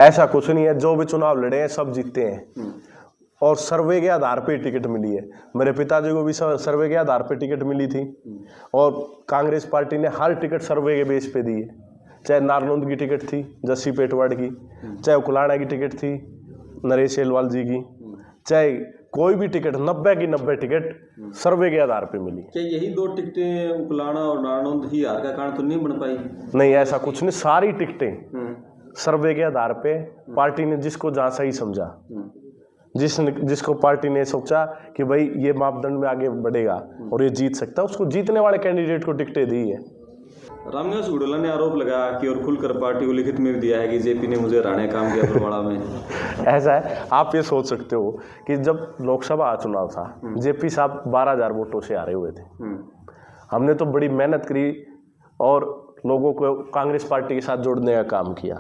ऐसा कुछ नहीं है, जो भी चुनाव लड़े हैं सब जीते हैं और सर्वे के आधार पे टिकट मिली है। मेरे पिताजी को भी सर्वे के आधार पे टिकट मिली थी और कांग्रेस पार्टी ने हर टिकट सर्वे के बेस पे दी है। चाहे नारनौंद की टिकट थी जस्सी पेटवाड़ की, चाहे उकलाना की टिकट थी नरेश एलवाल जी की, चाहे कोई भी टिकट 90 की 90 टिकट सर्वे के आधार पे मिली। क्या यही 2 टिकटें उकलाना और नारनौंद ही हार का कारण तो नहीं बन पाई? नहीं, ऐसा कुछ नहीं, सारी टिकटें सर्वे के आधार पे पार्टी ने जिसको जहाँ सही समझा, जिसको पार्टी ने सोचा कि भाई ये मापदंड में आगे बढ़ेगा और ये जीत सकता है, उसको जीतने वाले कैंडिडेट को टिकटें दी है। रामनिवास उड़ला ने आरोप लगाया कि और खुलकर पार्टी को लिखित में भी दिया है कि जेपी ने मुझे हराने का काम किया बरवाड़ा में। ऐसा है, आप ये सोच सकते हो कि जब लोकसभा चुनाव था जेपी साहब 12,000 वोटों से हारे हुए थे। हमने तो बड़ी मेहनत करी और लोगों को कांग्रेस पार्टी के साथ जोड़ने का काम किया।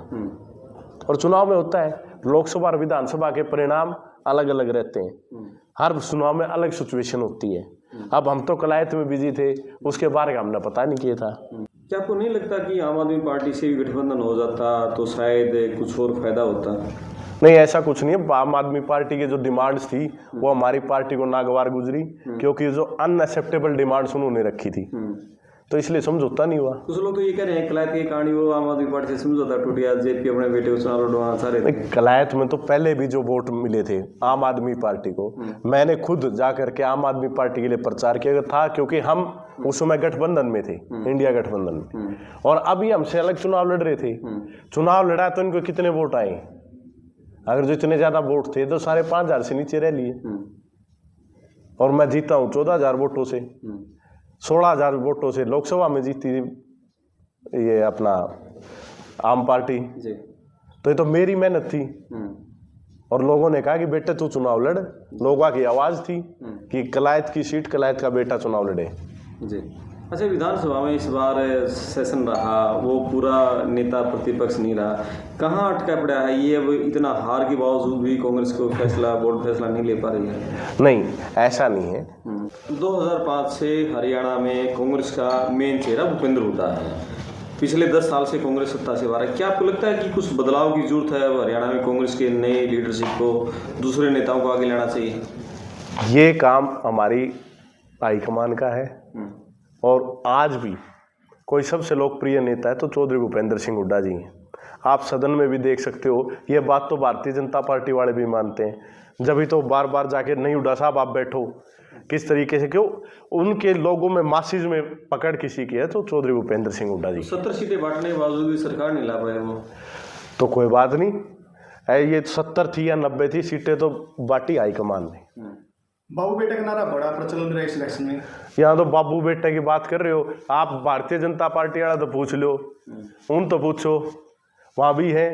और चुनाव में होता है, लोकसभा और विधानसभा के परिणाम अलग अलग रहते हैं, हर चुनाव में अलग सिचुएशन होती है। अब हम तो कलायत में बिजी थे, उसके बारे में हमने पता नहीं किया था। क्या आपको नहीं लगता कि आम आदमी पार्टी से भी गठबंधन हो जाता तो शायद कुछ और फायदा होता? नहीं, ऐसा कुछ नहीं है। आम आदमी पार्टी की जो डिमांड्स थी वो हमारी पार्टी को नागवार गुजरी, क्योंकि जो अनएक्सेप्टेबल डिमांड्स उन्होंने रखी थी, तो इसलिए समझौता नहीं हुआ। कुछ लोग तो ये कह रहे हैं कलायत की कहानी वो आम आदमी पार्टी से समझौता टूट गया, जेपी अपने बेटे को चुनाव लड़वाना चाह रहे थे। कलायत में तो पहले भी जो वोट मिले थे आम आदमी पार्टी को, मैंने खुद जा करके आम आदमी पार्टी के लिए प्रचार किया था, क्योंकि हम उस समय गठबंधन में थे, इंडिया गठबंधन में, और अभी हमसे अलग चुनाव लड़ रहे थे। चुनाव लड़ा तो इनको कितने वोट आए? अगर जो इतने ज्यादा वोट थे तो 5,500 से नीचे रह लिए, और मैं जीता हूँ 14,000 वोटों से, 16,000 वोटों से लोकसभा में जीती ये अपना आम पार्टी। तो ये तो मेरी मेहनत थी, और लोगों ने कहा कि बेटे तू चुनाव लड़। लोगों की आवाज थी कि कलायत की सीट, कलायत का बेटा चुनाव लड़े जी। अच्छा, विधानसभा में इस बार सेशन रहा, वो पूरा नेता प्रतिपक्ष नहीं रहा, कहाँ अटका पड़ा है ये? अब इतना हार के बावजूद भी कांग्रेस को बोर्ड फैसला नहीं ले पा रही है। नहीं, ऐसा नहीं है। 2005 से हरियाणा में कांग्रेस का मेन चेहरा भूपेंद्र हुड्डा है। पिछले 10 साल से कांग्रेस सत्ता से बाहर है। क्या आपको लगता है कि कुछ बदलाव की जरूरत है? अब हरियाणा में कांग्रेस के नए लीडरशिप को, दूसरे नेताओं को आगे लाना चाहिए? ये काम हमारी हाईकमान का है, और आज भी कोई सबसे लोकप्रिय नेता है तो चौधरी भूपेंद्र सिंह हुड्डा जी हैं। आप सदन में भी देख सकते हो, ये बात तो भारतीय जनता पार्टी वाले भी मानते हैं। जब ही तो बार बार जाके नहीं हुड्डा साहब आप बैठो, किस तरीके से, क्यों उनके लोगों में मासिज में पकड़ किसी की है तो चौधरी भूपेंद्र सिंह हुड्डा जी। 70 सीटें बांटने के बावजूद भी सरकार नहीं ला पाए वो। तो कोई बात नहीं है, ये 70 थी या 90 थी सीटें तो बांटी हाईकमान ने। बाबू बेटा का नारा बड़ा प्रचलन रहा इस इलेक्शन में। यहाँ तो बाबू बेटे की बात कर रहे हो आप, भारतीय जनता पार्टी वाला तो पूछ लो, उन तो पूछो, वहाँ भी है,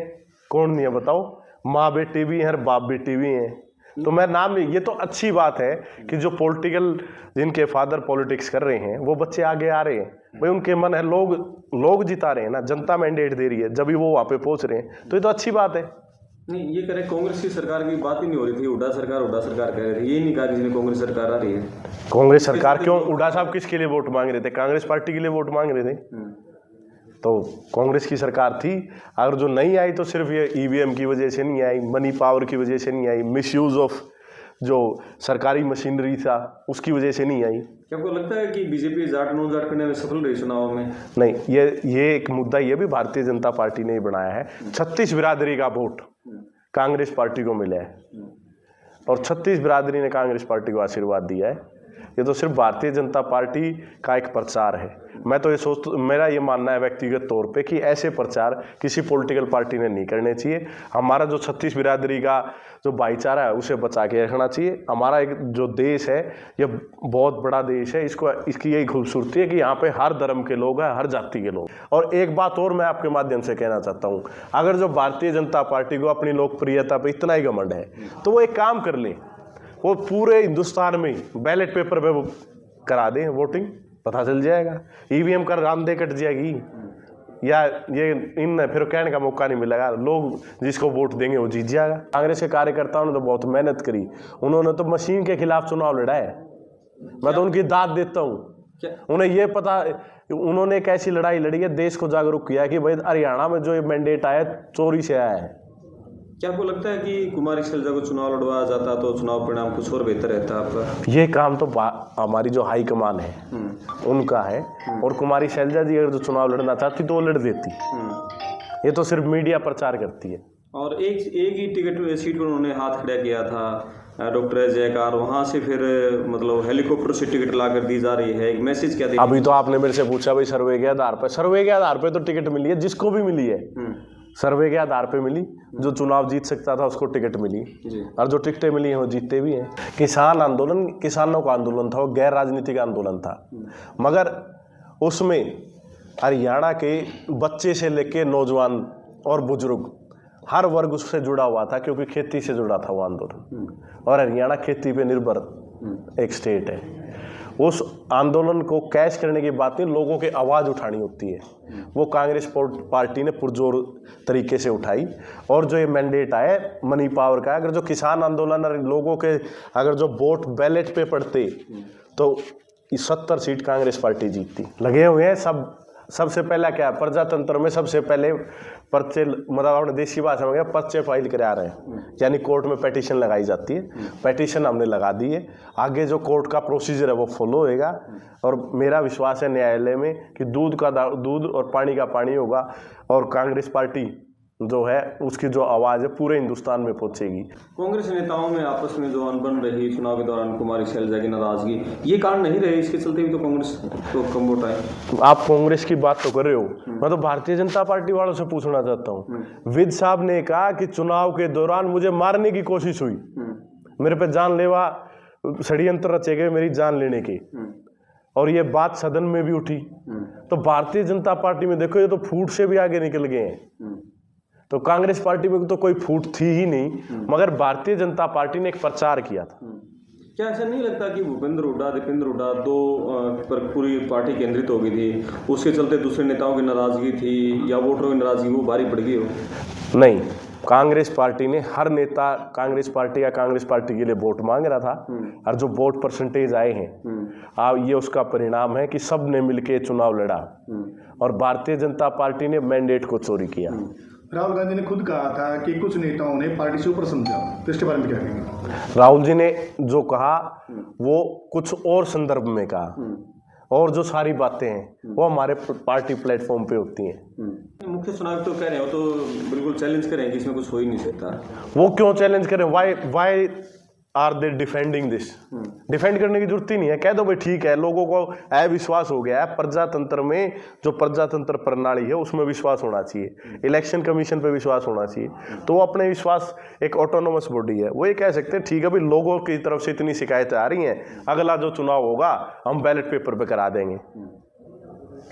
कौन नहीं है बताओ? माँ बेटी भी हैं और बाप बेटी भी हैं। तो मैं नाम नहीं, ये तो अच्छी बात है कि जो पॉलिटिकल, जिनके फादर पॉलिटिक्स कर रहे हैं वो बच्चे आगे आ रहे हैं। भाई उनके मन है, लोग जिता रहे हैं ना, जनता मैंडेट दे रही है, जब भी वो वहाँ पे पहुँच रहे हैं, तो ये तो अच्छी बात है। नहीं, ये करें, कांग्रेस की सरकार की बात ही नहीं हो रही थी, हुड्डा सरकार कह रहे थे, ये नहीं कहा किसी ने कांग्रेस सरकार आ रही है। कांग्रेस सरकार क्यों? हुड्डा साहब किसके लिए वोट मांग रहे थे? कांग्रेस पार्टी के लिए वोट मांग रहे थे। तो कांग्रेस की सरकार थी, अगर जो नहीं आई तो सिर्फ ये ईवीएम की वजह से नहीं आई, मनी पावर की वजह से नहीं आई, मिसयूज ऑफ जो सरकारी मशीनरी था उसकी वजह से नहीं आई। क्या आपको लगता है कि बीजेपी जाट नॉन जाट करने में सफल रही चुनाव में? नहीं, ये एक मुद्दा ये भी भारतीय जनता पार्टी ने ही बनाया है। 36 बिरादरी का वोट कांग्रेस पार्टी को मिला है, और 36 बिरादरी ने कांग्रेस पार्टी को आशीर्वाद दिया है। ये तो सिर्फ भारतीय जनता पार्टी का एक प्रचार है। मैं तो मेरा ये मानना है व्यक्तिगत तौर पे कि ऐसे प्रचार किसी पॉलिटिकल पार्टी ने नहीं करने चाहिए। हमारा जो 36 बिरादरी का जो भाईचारा है उसे बचा के रखना चाहिए। हमारा एक जो देश है ये बहुत बड़ा देश है, इसकी यही खूबसूरती है कि यहाँ पे हर धर्म के लोग हैं, हर जाति के लोग। और एक बात और मैं आपके माध्यम से कहना चाहता हूँ, अगर जो भारतीय जनता पार्टी को अपनी लोकप्रियता पर इतना ही घमंड है तो वो एक काम कर ले, वो पूरे हिंदुस्तान में बैलेट पेपर पे वो करा दें वोटिंग, पता चल जाएगा। ईवीएम का रामदे कट जाएगी, या ये इन फिर कहने का मौका नहीं मिलेगा, लोग जिसको वोट देंगे वो जीत जाएगा। कांग्रेस के कार्यकर्ताओं ने तो बहुत मेहनत करी, उन्होंने तो मशीन के खिलाफ चुनाव लड़ा है। मैं तो उनकी दाद देता हूँ। उन्हें ये पता, उन्होंने एक ऐसी लड़ाई लड़ी है, देश को जागरूक किया कि भाई हरियाणा में जो ये मैंडेट आया चोरी से आया है, क्या आपको लगता है कि कुमारी शैलजा को चुनाव लड़वाया जाता तो चुनाव परिणाम कुछ और बेहतर रहता आपका? ये काम तो हमारी जो हाईकमान है उनका है, और कुमारी शैलजा जी अगर जो चुनाव लड़ना चाहती तो वो लड़ देती। ये तो सिर्फ मीडिया प्रचार करती है। और एक ही टिकट सीट पर उन्होंने हाथ खड़ा किया था डॉक्टर जयकार, वहाँ से फिर मतलब हेलीकॉप्टर से टिकट ला कर दी जा रही है, एक मैसेज क्या दे? अभी तो आपने मेरे से पूछा भाई सर्वे के आधार पर, सर्वे के आधार पर तो टिकट मिली है, जिसको भी मिली है सर्वे के आधार पे मिली। जो चुनाव जीत सकता था उसको टिकट मिली, और जो टिकटें मिली हैं वो जीतते भी हैं। किसान आंदोलन किसानों का आंदोलन था, वो गैर राजनीतिक आंदोलन था, मगर उसमें हरियाणा के बच्चे से लेके नौजवान और बुजुर्ग हर वर्ग उससे जुड़ा हुआ था, क्योंकि खेती से जुड़ा था वो आंदोलन, और हरियाणा खेती पे निर्भर एक स्टेट है। उस आंदोलन को कैश करने की बात नहीं, लोगों की आवाज़ उठानी होती है। वो कांग्रेस पार्टी ने पुरजोर तरीके से उठाई, और जो ये मैंडेट आया मनी पावर का, अगर जो किसान आंदोलन और लोगों के अगर जो वोट बैलेट पे पड़ते तो 70 सीट कांग्रेस पार्टी जीतती। लगे हुए हैं सबसे पहला क्या, प्रजातंत्र में सबसे पहले पर्चे, मतलब अपने देसी भाषा में क्या, पर्चे फाइल करा रहे हैं, यानी कोर्ट में पिटीशन लगाई जाती है। पिटीशन हमने लगा दी है, आगे जो कोर्ट का प्रोसीजर है वो फॉलो होएगा, और मेरा विश्वास है न्यायालय में कि दूध और पानी का पानी होगा, और कांग्रेस पार्टी जो है उसकी जो आवाज़ है पूरे हिंदुस्तान में पहुंचेगी। कांग्रेस नेताओं में आपस में जो अनबन रही चुनाव के दौरान, कुमारी शैलजा की नाराजगी, ये कारण नहीं रहे, इसके चलते भी तो कांग्रेस तो कम वोट आए। आप कांग्रेस की बात तो कर रहे हो, मैं तो भारतीय जनता पार्टी वालों से पूछना चाहता हूँ। विद साहब ने कहा कि चुनाव के दौरान मुझे मारने की कोशिश हुई, मेरे पे जानलेवा षड्यंत्र रचे गए मेरी जान लेने के, और ये बात सदन में भी उठी। तो भारतीय जनता पार्टी में देखो, ये तो फूट से भी आगे निकल गए हैं। तो कांग्रेस पार्टी में तो कोई फूट थी ही नहीं, मगर भारतीय जनता पार्टी ने एक प्रचार किया था। क्या ऐसा नहीं लगता कि भूपेंद्र हुड्डा, दीपेंद्र हुड्डा दो पर पूरी पार्टी केंद्रित हो गई थी, उसके चलते दूसरे नेताओं की नाराजगी थी या वोटरों की नाराजगी वो भारी पड़ गई हो? नहीं, कांग्रेस पार्टी ने हर नेता कांग्रेस पार्टी के लिए वोट मांग रहा था, और जो वोट परसेंटेज आए हैं ये उसका परिणाम है कि सब ने मिलकर चुनाव लड़ा, और भारतीय जनता पार्टी ने मैंडेट को चोरी किया। राहुल गांधी ने खुद कहा था कि कुछ नेताओं ने पार्टी से ऊपर समझा, तो इसके बारे में क्या कहेंगे? राहुल जी ने जो कहा वो कुछ और संदर्भ में कहा, और जो सारी बातें हैं वो हमारे पार्टी प्लेटफॉर्म पे होती हैं। मुख्य चुनाव तो कह रहे हो, तो बिल्कुल चैलेंज करें कि इसमें कुछ हो ही नहीं सकता। वो क्यों चैलेंज करें? Why are they defending this? Defend करने की जरूरत ही नहीं है, कह दो भाई ठीक है, लोगों को अविश्वास हो गया है। प्रजातंत्र में जो प्रजातंत्र प्रणाली है उसमें विश्वास होना चाहिए, इलेक्शन कमीशन पे विश्वास होना चाहिए, तो वो अपने विश्वास, एक ऑटोनोमस बॉडी है, वो ये कह सकते हैं ठीक है भाई लोगों की तरफ से इतनी शिकायतें आ रही हैं, अगला जो चुनाव होगा हम बैलेट पेपर पे करा देंगे,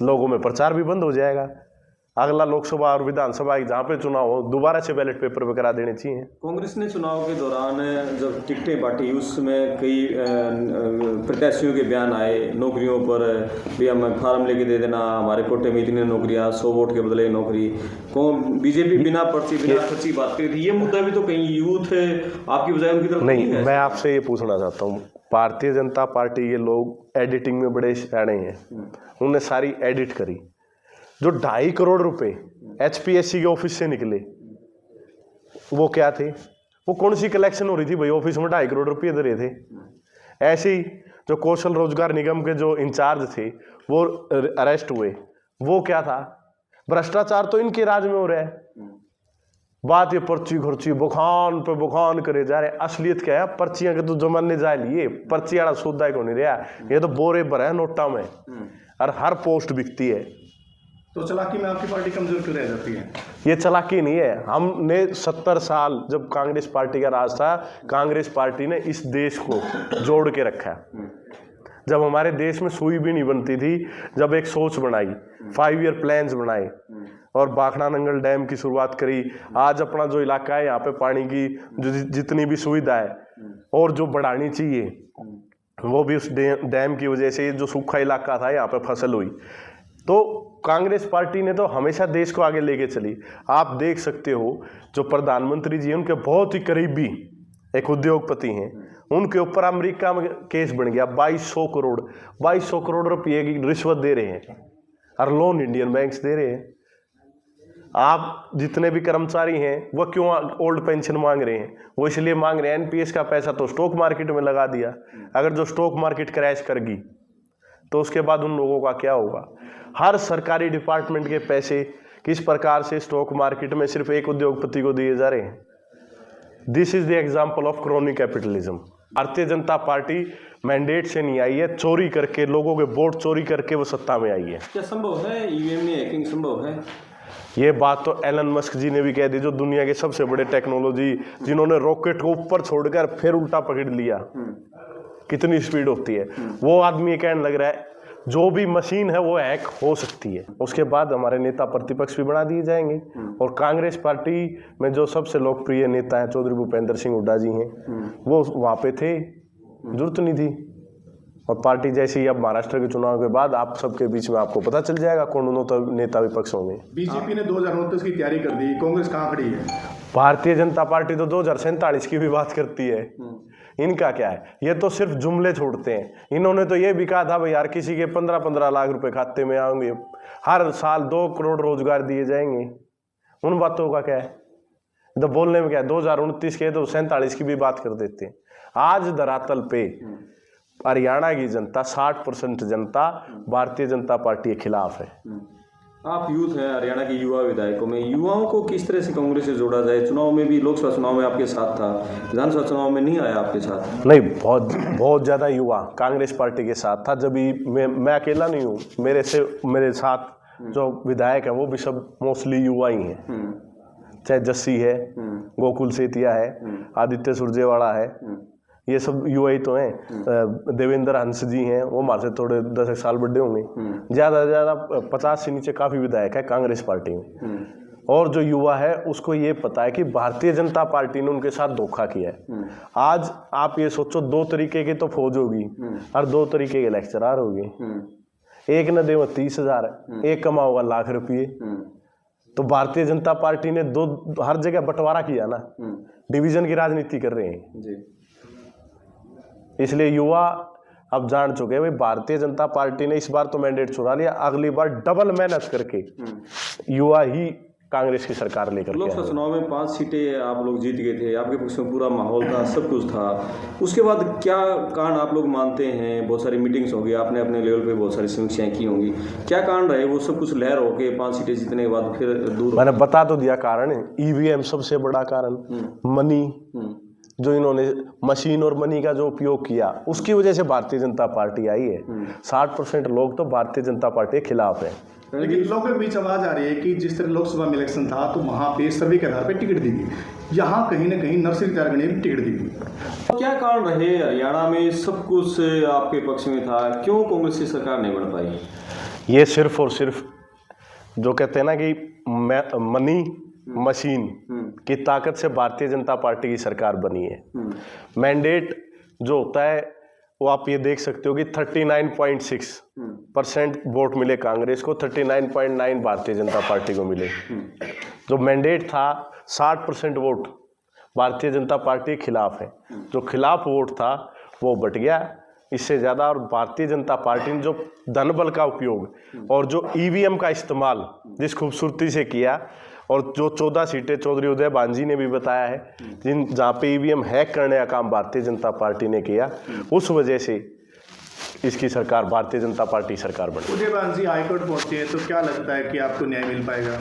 लोगों में प्रचार भी बंद हो जाएगा। अगला लोकसभा और विधानसभा जहाँ पे चुनाव हो दोबारा से बैलेट पेपर पे करा देने चाहिए। कांग्रेस ने चुनाव के दौरान जब टिकटें बांटी उसमें कई प्रत्याशियों के बयान आए नौकरियों पर भी, हमें फार्म लेके दे देना, हमारे कोटे में इतनी नौकरियां, 100 वोट के बदले नौकरी। बीजेपी बिना पर्ची बिना खर्ची बात करी थी, ये मुद्दा भी तो कहीं यूथ आपकी बजाय उनकी तरफ नहीं है। मैं आपसे ये पूछना चाहता हूँ, भारतीय जनता पार्टी के लोग एडिटिंग में बड़े शाणे हैं, उन्होंने सारी एडिट करी। जो 2.5 करोड़ रुपए HPSC के ऑफिस से निकले वो क्या थे? वो कौन सी कलेक्शन हो रही थी भाई? ऑफिस में 2.5 करोड़ रुपये दे रहे थे। ऐसे ही जो कौशल रोजगार निगम के जो इंचार्ज थे वो अरेस्ट हुए, वो क्या था? भ्रष्टाचार तो इनके राज में हो रहा है। बात ये पर्ची खर्ची बुखान पे बुखान करे जा रहे, असलियत क्या है? पर्चियां के तो जमाने जा लिए, पर्ची वाला सौदा को नहीं रहा, ये तो बोरे भरे नोटा में, और हर पोस्ट बिकती है। तो चालाकी में आपकी पार्टी कमजोर क्यों रह जाती है? ये चालाकी नहीं है। हमने 70 साल जब कांग्रेस पार्टी का राज था, कांग्रेस पार्टी ने इस देश को जोड़ के रखा है। जब हमारे देश में सुई भी नहीं बनती थी, जब एक सोच बनाई, 5 ईयर प्लान्स बनाए, और बाखड़ा नंगल डैम की शुरुआत करी। आज अपना जो इलाका है यहाँ पे पानी की जो जितनी भी सुविधा है और जो बढ़ानी चाहिए वो भी उस डैम की वजह से, जो सूखा इलाका था यहाँ पे फसल हुई। तो कांग्रेस पार्टी ने तो हमेशा देश को आगे लेके चली। आप देख सकते हो जो प्रधानमंत्री जी हैं उनके बहुत ही करीबी एक उद्योगपति हैं, उनके ऊपर अमेरिका में केस बन गया। 2200 करोड़ रुपये की रिश्वत दे रहे हैं और लोन इंडियन बैंक्स दे रहे हैं। आप जितने भी कर्मचारी हैं वो क्यों ओल्ड पेंशन मांग रहे हैं? वो इसलिए मांग रहे हैं एनपीएस का पैसा तो स्टॉक मार्केट में लगा दिया, अगर जो स्टॉक मार्केट क्रैश करगी तो उसके बाद उन लोगों का क्या होगा? हर सरकारी डिपार्टमेंट के पैसे किस प्रकार से स्टॉक मार्केट में सिर्फ एक उद्योगपति को दिए जा रहे हैं। This is the example of crony capitalism. Bharatiya Janata party mandate से नहीं आई है, चोरी करके, लोगों के वोट चोरी करके वो सत्ता में आई है। क्या संभव है ईवीएम में हैकिंग संभव है? ये बात तो एलन मस्क जी ने भी कह दी, जो दुनिया के सबसे बड़े टेक्नोलॉजी, जिन्होंने रॉकेट को ऊपर छोड़कर फिर उल्टा पकड़ लिया, कितनी स्पीड होती है, वो आदमी ये कहने लग रहा है जो भी मशीन है वो हैक हो सकती है। उसके बाद हमारे नेता प्रतिपक्ष भी बना दिए जाएंगे और कांग्रेस पार्टी में जो सबसे लोकप्रिय नेता हैं चौधरी भूपेंद्र सिंह हुड्डा जी हैं, वो वहाँ पे थे, जरूरत नहीं थी। और पार्टी जैसे ही अब महाराष्ट्र के चुनाव के बाद आप सबके बीच में आपको पता चल जाएगा कौन नेता विपक्ष होंगे। बीजेपी ने 2029 की तैयारी कर दी, कांग्रेस कहाँ खड़ी है? भारतीय जनता पार्टी तो 2047 की भी बात करती है। इनका क्या है, ये तो सिर्फ जुमले छोड़ते हैं। इन्होंने तो ये भी कहा था भाई यार किसी के 15-15 लाख रुपए खाते में आएंगे, हर साल 2 करोड़ रोजगार दिए जाएंगे। उन बातों का क्या है, तो बोलने में क्या है? 2029 के तो 47 की भी बात कर देते हैं। आज धरातल पे हरियाणा की जनता 60% जनता भारतीय जनता पार्टी के खिलाफ है। आप यूथ हैं, हरियाणा के युवा विधायकों में युवाओं को किस तरह से कांग्रेस से जोड़ा जाए? चुनाव में भी, लोकसभा चुनाव में आपके साथ था, विधानसभा चुनाव में नहीं आया आपके साथ? नहीं, बहुत ज़्यादा युवा कांग्रेस पार्टी के साथ था। जब भी मैं अकेला नहीं हूँ, मेरे साथ जो विधायक है वो भी सब मोस्टली युवा ही हैं। चाहे जस्सी है, गोकुल सेतिया है, आदित्य सुरजेवाला है, ये सब युवा ही तो हैं। देवेंद्र हंस जी हैं, वो हमारे से थोड़े 10 साल बड़े होंगे। ज़्यादा से ज़्यादा 50 से नीचे काफ़ी विधायक है कांग्रेस पार्टी में। और जो युवा है उसको ये पता है कि भारतीय जनता पार्टी ने उनके साथ धोखा किया है। आज आप ये सोचो, 2 तरीके की तो फौज होगी और 2 तरीके के लेक्चरार होंगे। एक न दे 30,000, एक कमाओगा लाख रुपये। तो भारतीय जनता पार्टी ने हर जगह बंटवारा किया ना, डिवीजन की राजनीति कर रहे हैं जी। इसलिए युवा अब जान चुके हैं भाई भारतीय जनता पार्टी ने इस बार तो मैंडेट चुरा लिया, अगली बार डबल मेहनत करके युवा ही कांग्रेस की सरकार लेकर। लोकसभा चुनाव में 5 सीटें आप लोग जीत गए थे, आपके पक्ष में पूरा माहौल था, सब कुछ था। उसके बाद क्या कारण आप लोग मानते हैं? बहुत सारी मीटिंग्स होगी, आपने अपने लेवल पे बहुत सारी समीक्षाएं की होंगी, क्या कारण रहे वो सब कुछ लहर होके 5 सीटें जीतने के बाद फिर दूर? मैंने बता तो दिया कारण है, ईवीएम सबसे बड़ा कारण, मनी, जो इन्होंने मशीन और मनी का जो उपयोग किया उसकी वजह से भारतीय जनता पार्टी आई है। 60% लोग तो भारतीय जनता पार्टी के खिलाफ है। लेकिन लोगों के बीच आवाज आ रही है कि जिस तरह लोकसभा में इलेक्शन था तो वहाँ पे सर्वे के आधार पर टिकट दी गई, यहाँ कहीं ना कहीं नर्सरी तैयार करने में टिकट दी गई। क्या कारण रहे? हरियाणा में सब कुछ आपके पक्ष में था, क्यों कांग्रेस की सरकार नहीं बन पाई? ये सिर्फ और सिर्फ जो कहते हैं ना कि मनी मशीन की ताकत से भारतीय जनता पार्टी की सरकार बनी है। मैंडेट जो होता है वो आप ये देख सकते हो कि 39.6% वोट मिले कांग्रेस को, 39.9 भारतीय जनता पार्टी को मिले। जो मैंडेट था 60% वोट भारतीय जनता पार्टी के खिलाफ है, जो खिलाफ वोट था वो बट गया इससे ज़्यादा। और भारतीय जनता पार्टी ने जो धन बल का उपयोग और जो ईवीएम का इस्तेमाल जिस खूबसूरती से किया, और जो 14 सीटें चौधरी उदय भांजी ने भी बताया है जहाँ पे ईवीएम हैक करने का काम भारतीय जनता पार्टी ने किया, उस वजह से इसकी सरकार भारतीय जनता पार्टी सरकार बनी। उदय भांजी हाईकोर्ट पहुंचे तो क्या लगता है कि आपको न्याय मिल पाएगा?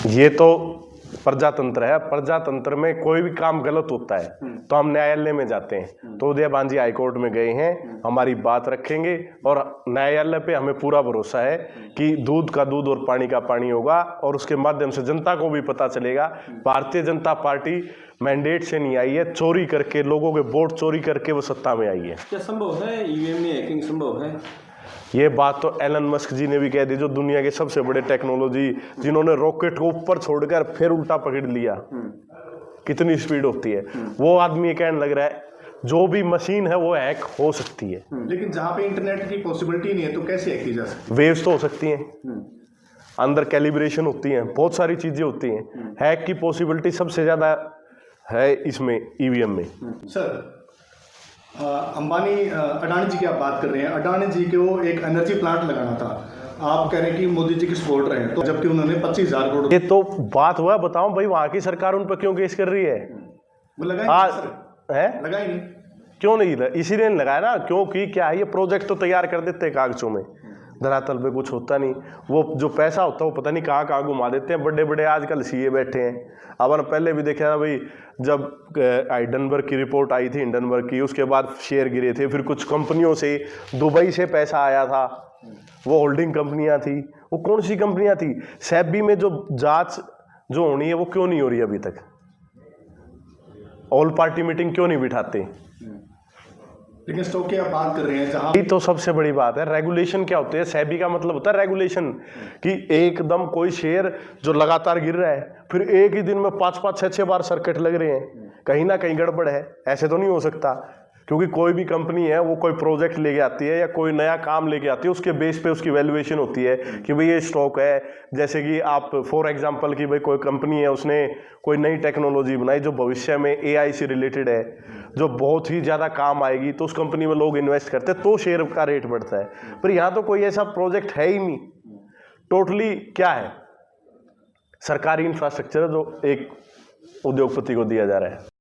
ये तो प्रजातंत्र है, प्रजातंत्र में कोई भी काम गलत होता है तो हम न्यायालय में जाते हैं। तो उदय भांजी हाईकोर्ट में गए हैं, हमारी बात रखेंगे और न्यायालय पे हमें पूरा भरोसा है कि दूध का दूध और पानी का पानी होगा, और उसके माध्यम से जनता को भी पता चलेगा भारतीय जनता पार्टी मैंडेट से नहीं आई है, चोरी करके, लोगों के वोट चोरी करके वो सत्ता में आई है। क्या संभव है ईवीएम में हैकिंग संभव है? ये बात तो एलन मस्क जी ने भी कह दी, जो दुनिया के सबसे बड़े टेक्नोलॉजी, जिन्होंने रॉकेट को ऊपर छोड़कर फिर उल्टा पकड़ लिया, कितनी स्पीड होती है, वो आदमी ये कहने लग रहा है जो भी मशीन है वो हैक हो सकती है। लेकिन जहाँ पे इंटरनेट की पॉसिबिलिटी नहीं है तो कैसे हैक की जा सकती है? वेव्स तो हो सकती हैं, अंदर कैलिब्रेशन होती हैं, बहुत सारी चीजें होती हैं। हैक की पॉसिबिलिटी सबसे ज्यादा है इसमें, ईवीएम में। सर, अंबानी अडानी जी की आप बात कर रहे हैं, अडानी जी को एक एनर्जी प्लांट लगाना था, आप कह रहे हैं कि मोदी जी की सपोर्टर हैं, तो जबकि उन्होंने 25,000 करोड़ ये तो बात हुआ, बताओ भाई वहां की सरकार उन पर क्यों केस कर रही है? वो लगा ही आज नहीं सर, है लगा ही नहीं। क्यों नहीं? इसीलिए नहीं लगाया ना, क्योंकि क्या है, ये प्रोजेक्ट तो तैयार कर देते हैं कागजों में, धरातल पे कुछ होता नहीं। वो जो पैसा होता है वो पता नहीं कहाँ कहाँ घुमा देते हैं। बड़े बड़े आजकल सीए बैठे हैं। अपन पहले भी देखा था भाई, जब हाइडेनबर्ग की रिपोर्ट आई थी, हिंडनबर्ग की, उसके बाद शेयर गिरे थे। फिर कुछ कंपनियों से दुबई से पैसा आया था, वो होल्डिंग कंपनियां थी। वो कौन सी कंपनियां थी? सेबी में जो जांच जो होनी है वो क्यों नहीं हो रही अभी तक? ऑल पार्टी मीटिंग क्यों नहीं बिठाते? लेकिन स्टॉक की आप बात कर रहे हैं जहां ये तो सबसे बड़ी बात है। रेगुलेशन क्या होते हैं? सेबी का मतलब होता है रेगुलेशन, कि एकदम कोई शेयर जो लगातार गिर रहा है, फिर एक ही दिन में 5-5, 6-6 बार सर्किट लग रहे हैं, कहीं ना कहीं गड़बड़ है। ऐसे तो नहीं हो सकता, क्योंकि कोई भी कंपनी है वो कोई प्रोजेक्ट लेके आती है या कोई नया काम लेके आती है, उसके बेस पे उसकी वैल्यूएशन होती है कि भाई ये स्टॉक है। जैसे कि आप फॉर एग्जांपल कि भाई कोई कंपनी है, उसने कोई नई टेक्नोलॉजी बनाई जो भविष्य में एआई से रिलेटेड है, जो बहुत ही ज़्यादा काम आएगी, तो उस कंपनी में लोग इन्वेस्ट करते हैं, तो शेयर का रेट बढ़ता है। पर यहाँ तो कोई ऐसा प्रोजेक्ट है ही नहीं। टोटली क्या है, सरकारी इंफ्रास्ट्रक्चर जो एक उद्योगपति को दिया जा रहा है।